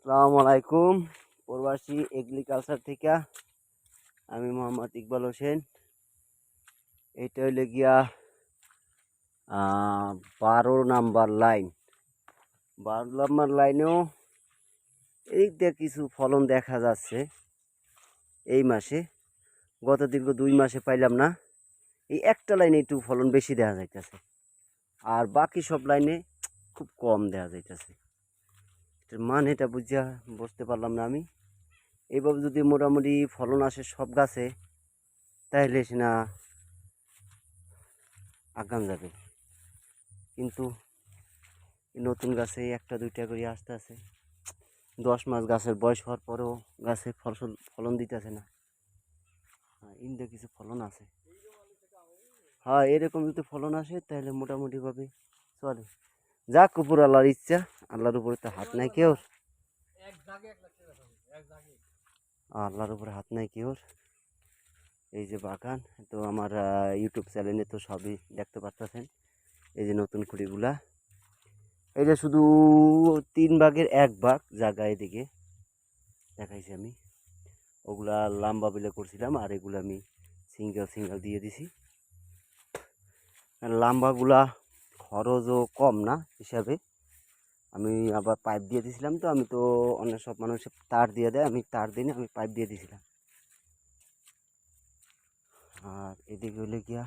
আসসালামু আলাইকুম। প্রবাসী এগ্রিকালচার থেকে আমি মোহাম্মদ ইকবাল হোসেন। এইটা হইলে গিয়া 12 নাম্বার লাইন। 12 নাম্বার লাইনেও এই দিয়ে কিছু ফলন দেখা যাচ্ছে এই মাসে। গত দীর্ঘ 2 মাসে পাইলাম না। এই একটা লাইনে একটু ফলন বেশি দেখা যাইতেছে, আর বাকি সব লাইনে খুব কম দেখা যাইতেছে। এটার মান এটা বুঝতে পারলাম না আমি। এইভাবে যদি মোটামুটি ফলন আসে সব গাছে, তাহলে সে না আগাম যাবে। কিন্তু নতুন গাছে একটা দুইটা করে আসতে আছে। 10 মাস গাছের বয়স হওয়ার পরেও গাছে ফলন দিতেছে না। ইন্দে কিছু ফলন আছে। হ্যাঁ, এরকম যদি ফলন আসে তাহলে মোটামুটিভাবে চলে। যাক, উপর আল্লাহর ইচ্ছা, আল্লাহর উপরে তো হাত নাই কেউর। আল্লাহর উপরে হাত নাই কেউর। এই যে বাগান, তো আমার ইউটিউব চ্যানেলে তো সবই দেখতে পাচ্ছেন। এই যে নতুন কুড়িগুলা, এটা শুধু 3 ভাগের 1 ভাগ জায়গা এদিকে দেখাইছি আমি। ওগুলা লম্বা বিলে করছিলাম, আর এগুলো আমি সিঙ্গেল দিয়ে দিছি। লম্বাগুলা খরচও কম না হিসাবে। আমি আবার পাইপ দিয়ে দিয়েছিলাম। তো আমি তো অন্য সব মানুষ তার দিয়ে দেয়, আমি তার দিই না, আমি পাইপ দিয়ে দিয়েছিলাম। আর এদিকে হলে গিয়া